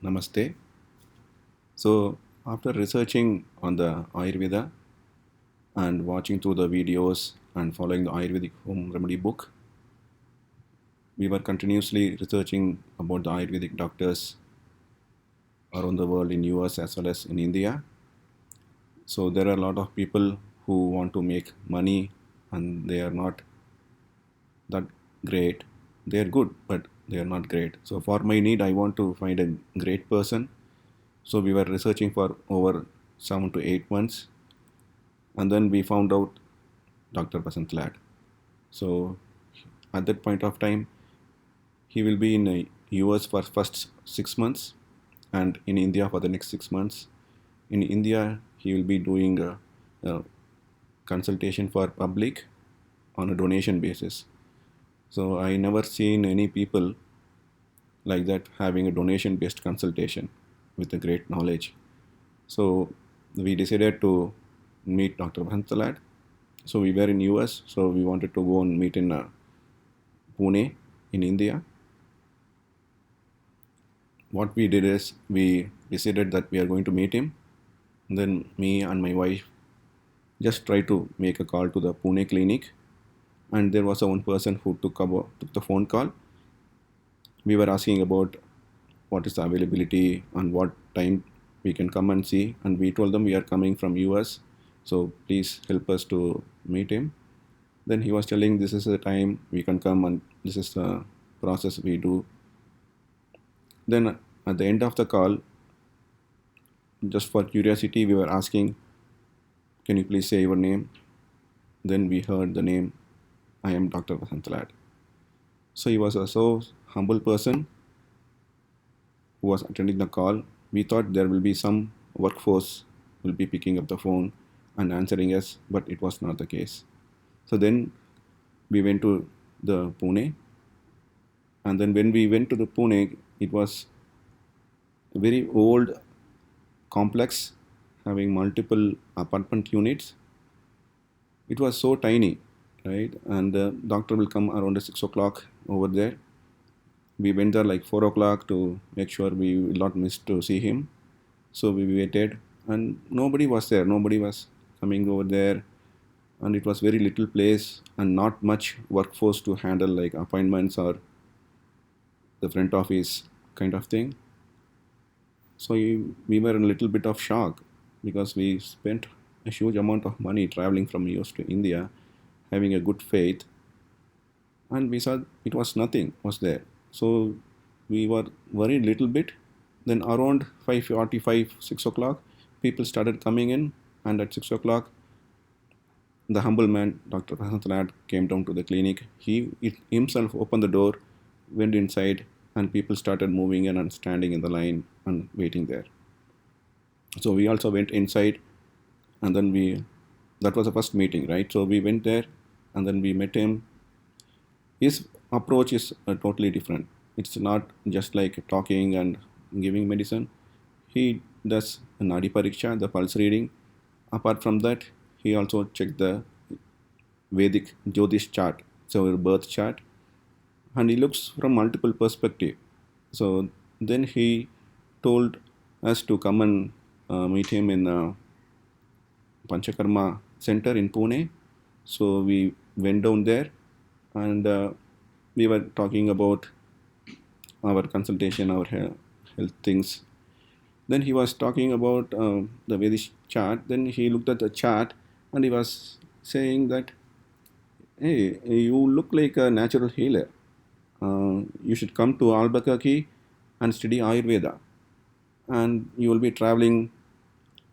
Namaste. So, after researching on the Ayurveda and watching through the videos and following the Ayurvedic home remedy book, we were continuously researching about the Ayurvedic doctors around the world in US as well as in India. So, there are a lot of people who want to make money and they are not that great. They are good, but they are not great. So, for my need, I want to find a great person. So, we were researching for over 7 to 8 months, and then we found out Dr. Vasant Lad. So at that point of time, he will be in the US for first 6 months, and in India for the next 6 months. In India, he will be doing a consultation for public on a donation basis. So I never seen any people like that having a donation based consultation with a great knowledge. So we decided to meet Dr. Bhantalad. So we were in US, so we wanted to go and meet in Pune in India. What we did is we decided that we are going to meet him. Then me and my wife just tried to make a call to the Pune clinic, and there was a one person who took the phone call. We were asking about what is the availability and what time we can come and see, and we told them we are coming from US, so please help us to meet him. Then he was telling this is the time we can come and this is the process we do. Then at the end of the call, just for curiosity, we were asking, can you please say your name? Then we heard the name, I am Dr. Vasant Lad. So he was a so humble person who was attending the call. We thought there will be some workforce will be picking up the phone and answering us, but it was not the case. So then we went to the Pune, and then when we went to the Pune, it was a very old complex having multiple apartment units. It was so tiny, right? And the doctor will come around 6 o'clock over there. We went there like 4 o'clock to make sure we will not miss to see him. So we waited, and nobody was there. Nobody was coming over there, and it was very little place and not much workforce to handle like appointments or the front office kind of thing. So we were in a little bit of shock because we spent a huge amount of money traveling from US to India, having a good faith, and we saw it was nothing was there. So we were worried a little bit. Then around 5:45, 6 o'clock, people started coming in, and at 6 o'clock, the humble man, Dr. Vasant Lad, came down to the clinic. He himself opened the door, went inside, and people started moving in and standing in the line and waiting there. So we also went inside, and then we that was the first meeting, right? So we went there, and then we met him. His approach is totally different. It's not just like talking and giving medicine. He does a nadi pariksha, the pulse reading. Apart from that, he also checked the Vedic Jyotish chart, so your birth chart, and he looks from multiple perspective. So then he told us to come and meet him in Panchakarma Center in Pune. So we went down there, and we were talking about our consultation, our health things. Then he was talking about the Vedic chart. Then he looked at the chart and he was saying that, hey, you look like a natural healer. You should come to Albuquerque and study Ayurveda. And you will be traveling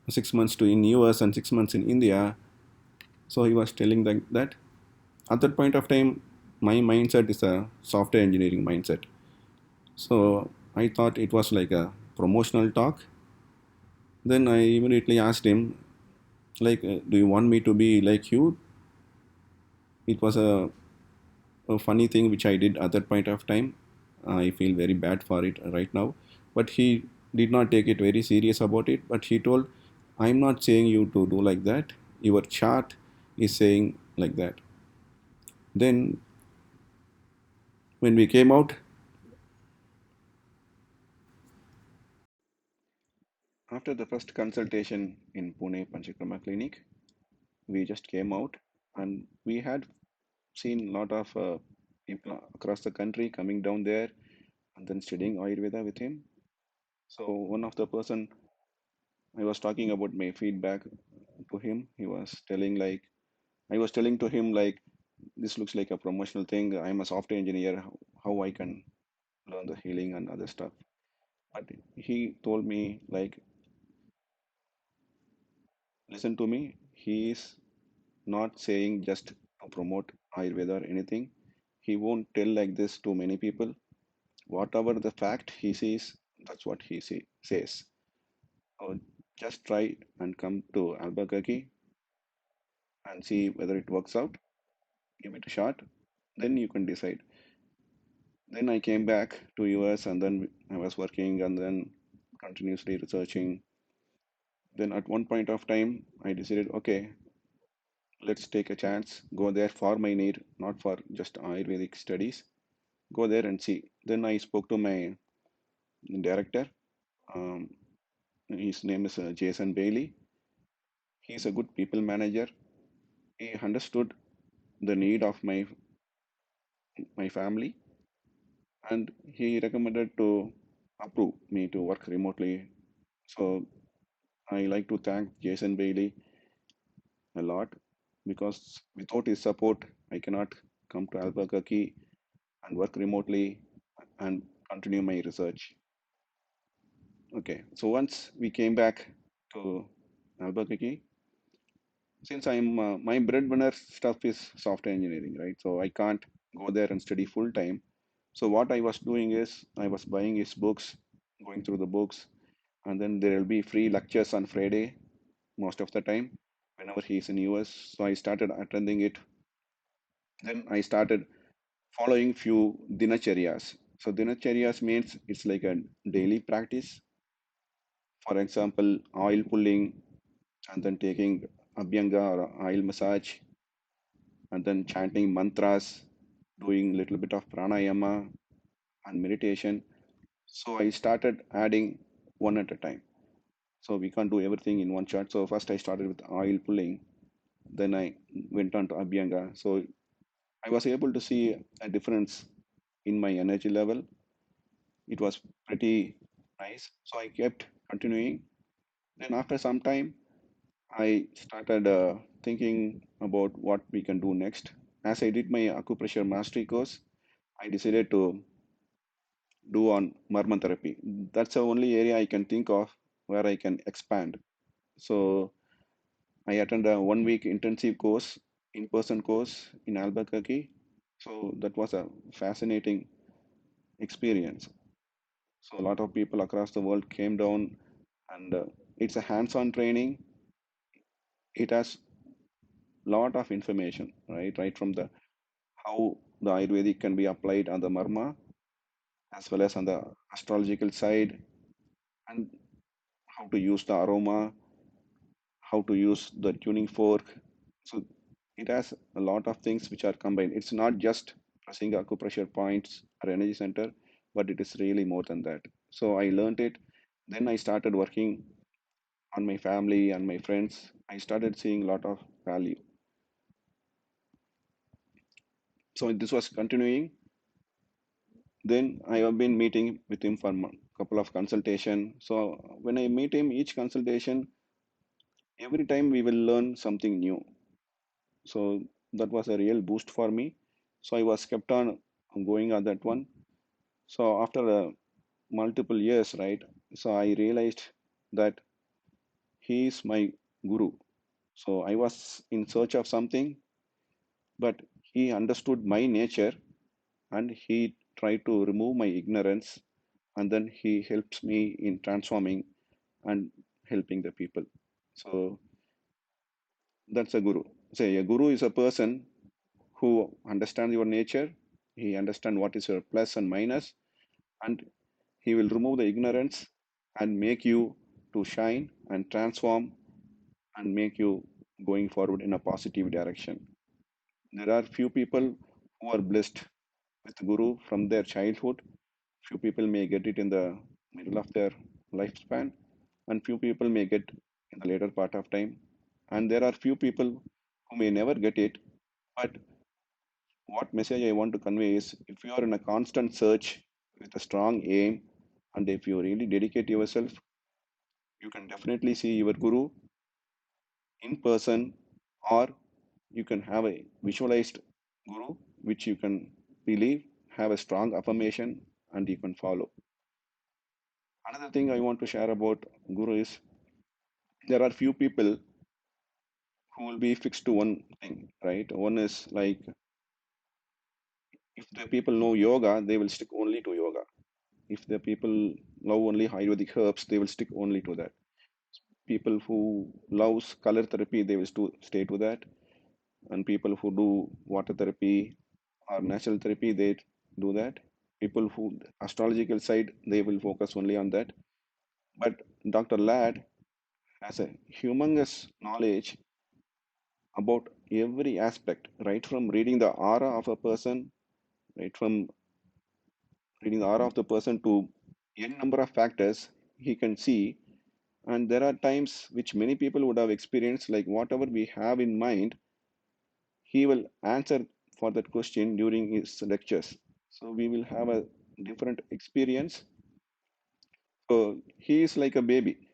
6 months to in US and 6 months in India. So he was telling that. At that point of time, my mindset is a software engineering mindset. So I thought it was like a promotional talk. Then I immediately asked him, like, do you want me to be like you? It was a funny thing which I did at that point of time. I feel very bad for it right now. But he did not take it very serious about it. But he told, I'm not saying you to do like that. Your chart is saying like that. Then when we came out, After the first consultation in Pune Panchakrama Clinic, we just came out and we had seen a lot of people across the country coming down there and then studying Ayurveda with him. So one of the person I was talking about my feedback to him, he was telling like I was telling to him like this looks like a promotional thing. I'm a software engineer. How I can learn the healing and other stuff? But he told me like, listen to me. He is not saying just to promote Ayurveda or anything. He won't tell like this to many people. Whatever the fact he sees, that's what says. So just try and come to Albuquerque and see whether it works out. Give it a shot. Then you can decide. Then I came back to US and then I was working and then continuously researching. Then at one point of time, I decided, okay, let's take a chance, go there for my need, not for just Ayurvedic studies. Go there and see. Then I spoke to my director. Um, his name is Jason Bailey. He's a good people manager. He understood the need of my family, and he recommended to approve me to work remotely. So I like to thank Jason Bailey a lot because without his support, I cannot come to Albuquerque and work remotely and continue my research. Okay, so once we came back to Albuquerque, since my breadwinner stuff is software engineering, right? So I can't go there and study full time. So what I was doing is I was buying his books, going through the books, and then there will be free lectures on Friday most of the time whenever he's in US. So I started attending it. Then I started following few dinacharyas. So dinacharyas means it's like a daily practice. For example, oil pulling and then taking abhyanga or oil massage and then chanting mantras, doing a little bit of pranayama and meditation. So I started adding one at a time. So we can't do everything in one shot. So first I started with oil pulling, then I went on to abhyanga. So I was able to see a difference in my energy level. It was pretty nice. So I kept continuing. Then after some time, I started thinking about what we can do next. As I did my acupressure mastery course, I decided to do on Marman therapy. That's the only area I can think of where I can expand. So I attended a 1 week intensive course, in-person course in Albuquerque. So that was a fascinating experience. So a lot of people across the world came down, and it's a hands-on training. It has lot of information, right? Right from the how the Ayurvedic can be applied on the marma as well as on the astrological side, and how to use the aroma, how to use the tuning fork. So it has a lot of things which are combined. It's not just pressing acupressure points or energy center, but it is really more than that. So I learned it. Then I started working on my family and my friends. I started seeing a lot of value. So this was continuing. Then I have been meeting with him for a couple of consultation. So when I meet him, each consultation, every time we will learn something new. So that was a real boost for me. So I was kept on going on that one. So after multiple years, right? So I realized that he is my guru. So I was in search of something, but he understood my nature and he tried to remove my ignorance, and then he helps me in transforming and helping the people. So that's a guru. Say a guru is a person who understands your nature. He understands what is your plus and minus, and he will remove the ignorance and make you to shine and transform and make you going forward in a positive direction. There are few people who are blessed with guru from their childhood. Few people may get it in the middle of their lifespan, and few people may get in the later part of time, and there are few people who may never get it. But what message I want to convey is, if you are in a constant search with a strong aim, and if you really dedicate yourself, you can definitely see your guru in person, or you can have a visualized guru which you can believe, have a strong affirmation, and you can follow. Another thing I want to share about guru is, there are few people who will be fixed to one thing, right? One is like, if the people know yoga, they will stick only to yoga. If the people love only Ayurvedic herbs, they will stick only to that. People who loves color therapy, they will stay to that. And people who do water therapy or natural therapy, they do that. People who astrological side, they will focus only on that. But Dr. Ladd has a humongous knowledge about every aspect, right from reading the aura of a person, right from reading the aura of the person to n number of factors he can see. And there are times which many people would have experienced, like whatever we have in mind, he will answer for that question during his lectures. So we will have a different experience. So he is like a baby.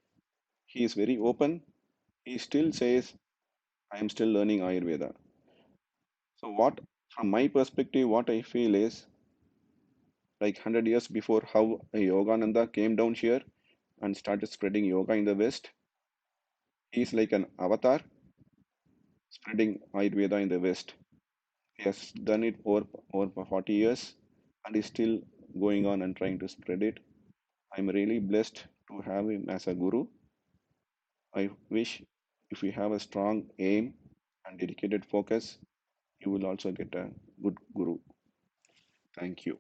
He is very open. He still says, I am still learning Ayurveda. So what, from my perspective, what I feel is, like 100 years before how a Yogananda came down here and started spreading yoga in the West, he is like an avatar spreading Ayurveda in the West. He has done it over 40 years and is still going on and trying to spread it. I'm really blessed to have him as a guru. I wish, if you have a strong aim and dedicated focus, you will also get a good guru. Thank you.